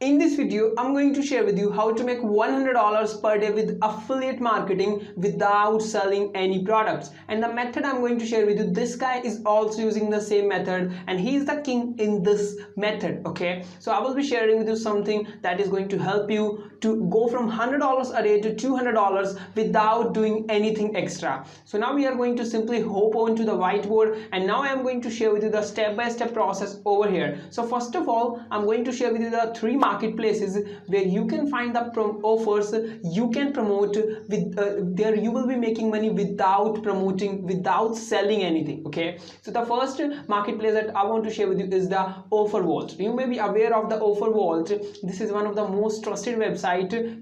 In this video, I'm going to share with you how to make $100 per day with affiliate marketing without selling any products. And the method I'm going to share with you, this guy is also using the same method and he is the king in this method. Okay, so I will be sharing with you something that is going to help you to go from $100 a day to $200 without doing anything extra. So now we are going to simply hop onto the whiteboard and now I am going to share with you the step-by-step process over here. So first of all, I'm going to share with you the three marketplaces where you can find the offers you can promote with there you will be making money without promoting, without selling anything. Okay, so the first marketplace that I want to share with you is the Offer Vault. You may be aware of the Offer Vault. This is one of the most trusted website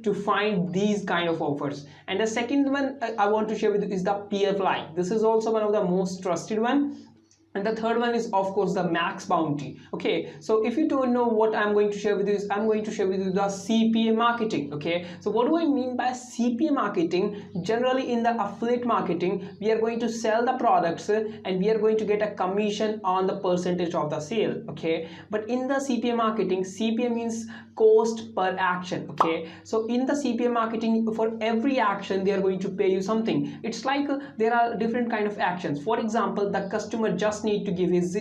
to find these kind of offers. And the second one I want to share with you is the PFly. This is also one of the most trusted one. And the third one is of course the MAXBOUNTY. Okay, so if you don't know what I'm going to share with you is I'm going to share with you the CPA marketing. Okay, so what do I mean by CPA marketing? Generally in the affiliate marketing, we are going to sell the products and we are going to get a commission on the percentage of the sale. Okay, but in the CPA marketing, CPA means cost per action. Okay, so in the CPA marketing, for every action they are going to pay you something. It's like there are different kind of actions. For example, the customer just need to give his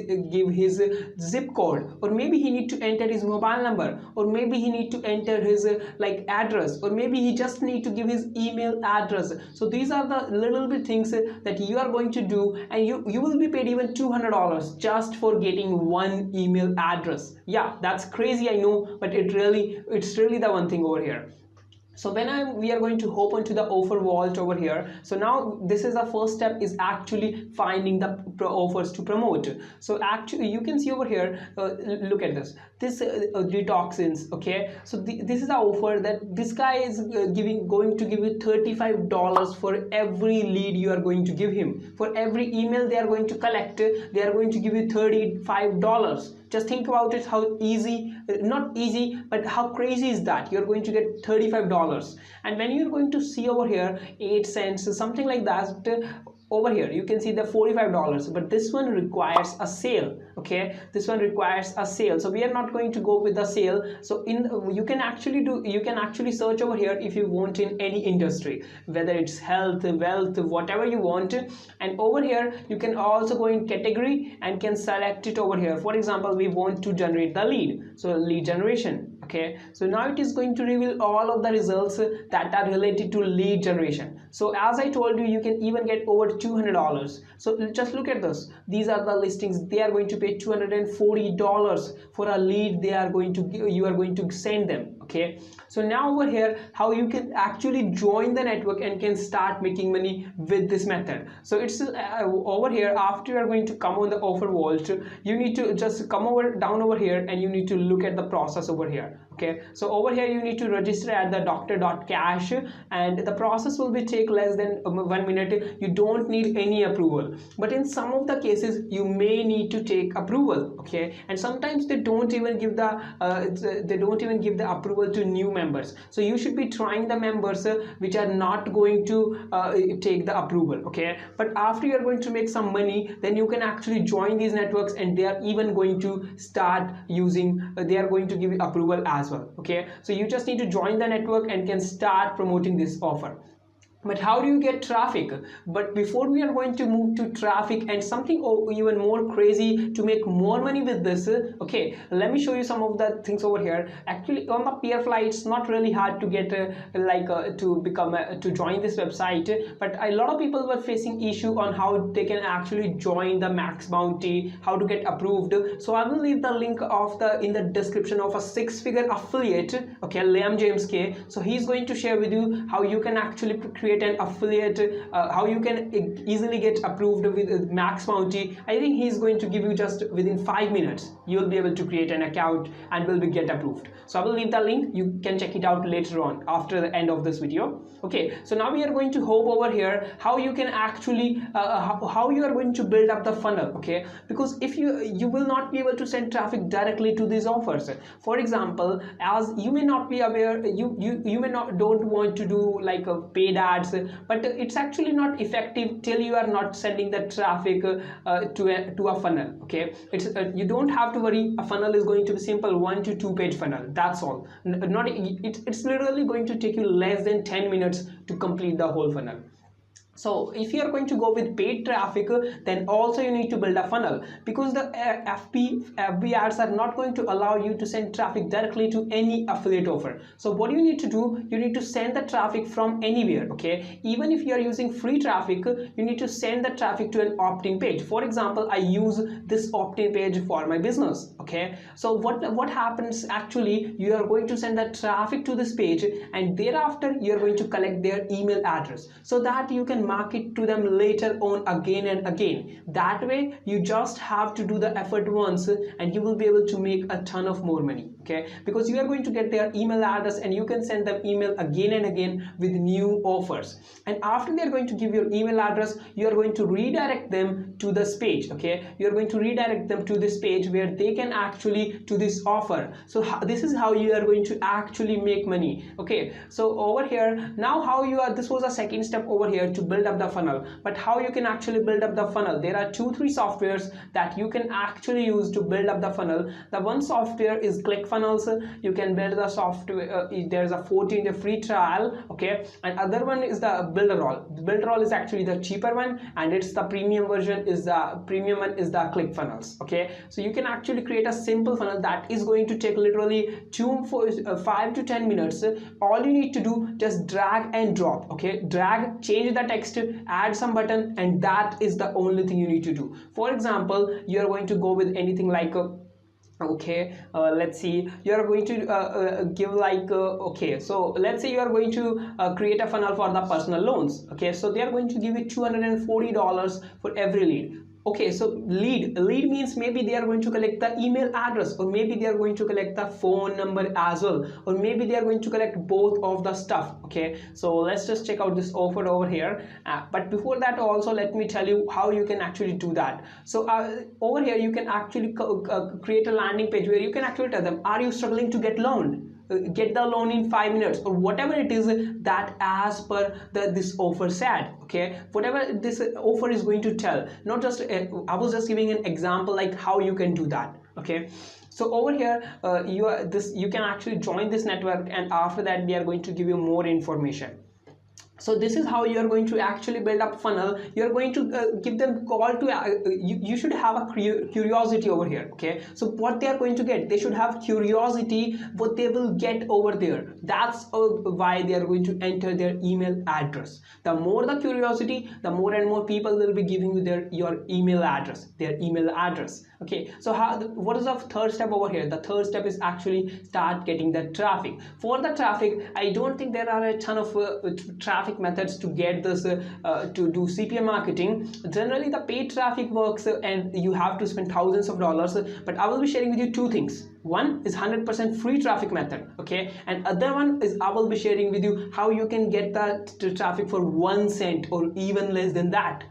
zip code, or maybe he need to enter his mobile number, or maybe he need to enter his like address, or maybe he just need to give his email address. So these are the little bit things that you are going to do, and you will be paid even $200 just for getting one email address. Yeah, that's crazy, I know, but it's really the one thing over here. So when we are going to hop onto the Offer Vault over here. So now this is the first step, is actually finding the offers to promote. So actually you can see over here, look at this detoxins. Okay, so this is the offer that this guy is going to give you $35 for every lead you are going to give him. For every email they are going to collect, they are going to give you $35. Just think about it, how easy, not easy, but how crazy is that? You're going to get $35. And when you're going to see over here 8 cents, something like that, over here you can see the $45, but this one requires a sale. Okay, this one requires a sale, so we are not going to go with the sale. So you can actually search over here if you want in any industry, whether it's health, wealth, whatever you want. And over here you can also go in category and can select it over here. For example, we want to generate the lead, so lead generation. Okay, so now it is going to reveal all of the results that are related to lead generation. So as I told you, you can even get over $200. So just look at this, these are the listings. They are going to pay $240 for a lead you are going to send them. Okay, so now over here how you can actually join the network and can start making money with this method. So it's over here, after you are going to come on the Offer Vault, you need to just come down over here and you need to look at the process over here. Okay, so over here you need to register at the doctor.cash and the process will be take less than 1 minute. You don't need any approval, but in some of the cases you may need to take approval. Okay, and sometimes they don't even give the approval to new members. So you should be trying the members which are not going to take the approval. Okay, but after you are going to make some money, then you can actually join these networks and they are even going to start using they are going to give you approval as well. Okay, so you just need to join the network and can start promoting this offer. But how do you get traffic? But before we are going to move to traffic and something even more crazy to make more money with this, okay, let me show you some of the things over here. Actually on the PFly it's not really hard to get to join this website, but a lot of people were facing issue on how they can actually join the MAXBOUNTY, how to get approved. So I will leave the link of in the description of a 6-figure affiliate. Okay, Liam James K. So he's going to share with you how you can actually create an affiliate, how you can easily get approved with MAXBOUNTY. I think he's going to give you just within 5 minutes you'll be able to create an account and will be get approved. So I will leave the link, you can check it out later on after the end of this video. Okay, so now we are going to hop over here how you can actually how you are going to build up the funnel. Okay, because if you will not be able to send traffic directly to these offers. For example, as you may not be aware, you may not don't want to do like a paid ad ads, but it's actually not effective till you are not sending the traffic to a funnel. Okay, it's you don't have to worry. A funnel is going to be simple 1 to 2 page funnel, that's all. Not it's literally going to take you less than 10 minutes to complete the whole funnel. So if you are going to go with paid traffic, then also you need to build a funnel, because the FB ads are not going to allow you to send traffic directly to any affiliate offer. So what you need to do, you need to send the traffic from anywhere. Okay, even if you are using free traffic, you need to send the traffic to an opt-in page. For example, I use this opt-in page for my business. Okay, so what happens, actually you are going to send the traffic to this page, and thereafter you are going to collect their email address, so that you can market to them later on again and again. That way you just have to do the effort once and you will be able to make a ton of more money. Okay, because you are going to get their email address and you can send them email again and again with new offers, and after they are going to give your email address, you are going to redirect them to this page. Okay, you are going to redirect them to this page where they can actually to this offer. So this is how you are going to actually make money. Okay, so over here now, how you are, this was a second step over here to build up the funnel. But how you can actually build up the funnel, there are 2-3 softwares that you can actually use to build up the funnel. The one software is ClickFunnels. You can build the software, there's a 14-day free trial. Okay, and other one is the Builderall. The Builderall is actually the cheaper one, and it's the premium version, is the premium one is the ClickFunnels. Okay, so you can actually create a simple funnel that is going to take literally 5 to 10 minutes. All you need to do, just drag and drop. Okay, drag, change the text, add some button, and that is the only thing you need to do. For example, you are going to go with anything like let's see, you are going to give like okay, so let's say you are going to create a funnel for the personal loans. Okay, so they are going to give you $240 for every lead. Okay, so lead means maybe they are going to collect the email address, or maybe they are going to collect the phone number as well, or maybe they are going to collect both of the stuff. Okay, so let's just check out this offer over here, but before that also let me tell you how you can actually do that. So over here you can actually create a landing page where you can actually tell them, are you struggling to get loaned? Get the loan in 5 minutes, or whatever it is that as per this offer said. Okay, whatever this offer is going to tell, not just I was just giving an example like how you can do that. Okay, so over here you can actually join this network, and after that they are going to give you more information. So this is how you are going to actually build up funnel. You are going to give them call to you should have a curiosity over here. Okay, so what they are going to get, they should have curiosity what they will get over there. That's why they are going to enter their email address. The more the curiosity, the more and more people will be giving you your email address, their email address. Okay, so what is the third step over here? The third step is actually start getting the traffic. For the traffic, I don't think there are a ton of traffic methods to get this to do CPM marketing. Generally the paid traffic works and you have to spend thousands of dollars, but I will be sharing with you two things. One is 100% free traffic method. Okay, and other one is I will be sharing with you how you can get that traffic for 1 cent or even less than that.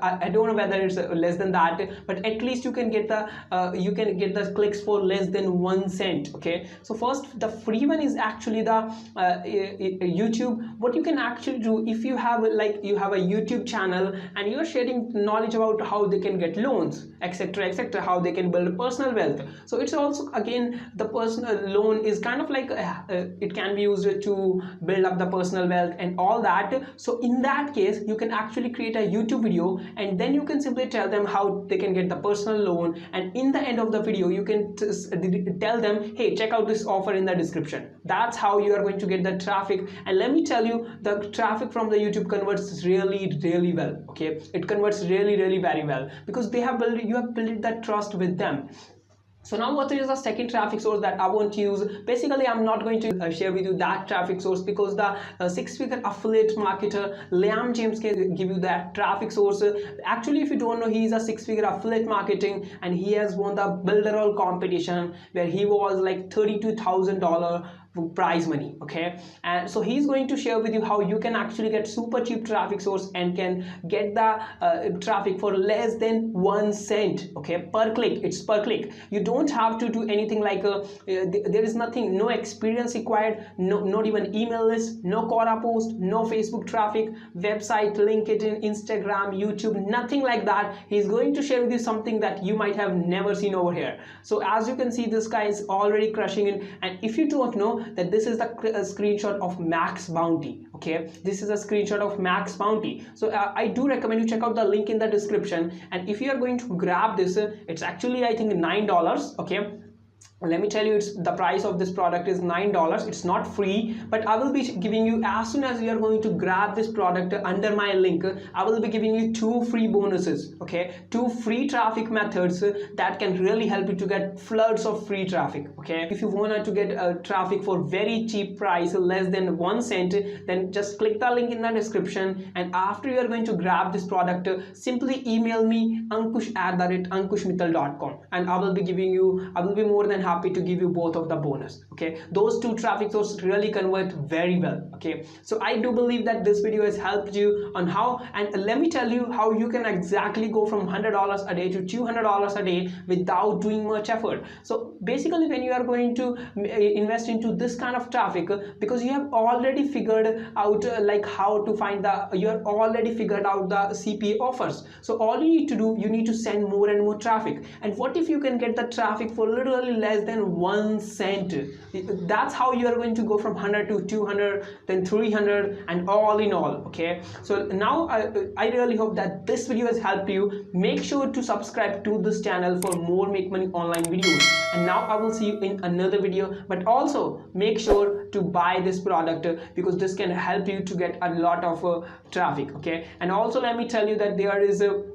I don't know whether it's less than that, but at least you can get the clicks for less than 1 cent. Okay, so first the free one is actually the YouTube. What you can actually do, if you have a YouTube channel and you are sharing knowledge about how they can get loans, etc., etc., how they can build personal wealth. So it's also, again, the personal loan is kind of like it can be used to build up the personal wealth and all that. So in that case you can actually create a YouTube video, and then you can simply tell them how they can get the personal loan, and in the end of the video you can tell them, hey, check out this offer in the description. That's how you are going to get the traffic. And let me tell you, the traffic from the YouTube converts really well. Okay, it converts really very well, because you have built that trust with them. So now what is the second traffic source that I want to use? Basically, I'm not going to share with you that traffic source, because the 6-figure affiliate marketer Liam James can give you that traffic source. Actually, if you don't know, he is a 6-figure affiliate marketing, and he has won the Builderall competition where he was like $32,000 prize money. Okay, and so he's going to share with you how you can actually get super cheap traffic source and can get the traffic for less than 1 cent. Okay, per click. It's per click. You don't have to do anything like there is nothing, no experience required, no, not even email list, no Quora post, no Facebook traffic, website, LinkedIn, Instagram, YouTube, nothing like that. He's going to share with you something that you might have never seen over here. So as you can see, this guy is already crushing it. And if you don't know that this is the screenshot of MAXBOUNTY. Okay, this is a screenshot of MAXBOUNTY. So I do recommend you check out the link in the description, and if you are going to grab this, it's actually I think $9. Okay, let me tell you, it's the price of this product is $9. It's not free, but I will be giving you, as soon as you are going to grab this product under my link, I will be giving you 2 free bonuses. Okay, 2 free traffic methods that can really help you to get floods of free traffic. Okay, if you want to get traffic for very cheap price, less than 1 cent, then just click the link in the description, and after you are going to grab this product, simply email me ankush@ankushmittal.com, and I will be more than happy to give you both of the bonus. Okay, those 2 traffic sources really convert very well. Okay, so I do believe that this video has helped you on how, and let me tell you how you can exactly go from $100 a day to $200 a day without doing much effort. So basically, when you are going to invest into this kind of traffic, because you have already figured out like how to find you are already figured out the CPA offers. So all you need to do, you need to send more and more traffic. And what if you can get the traffic for literally less than 1 cent? That's how you are going to go from 100 to 200, then 300, and all in all. Okay, so now I really hope that this video has helped you. Make sure to subscribe to this channel for more make money online videos, and now I will see you in another video. But also make sure to buy this product, because this can help you to get a lot of traffic. Okay, and also let me tell you that there is a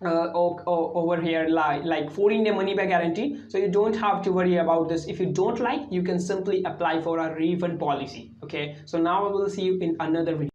over here like 14-day money back guarantee, so you don't have to worry about this. If you don't like, you can simply apply for a refund policy. Okay, so now I will see you in another video.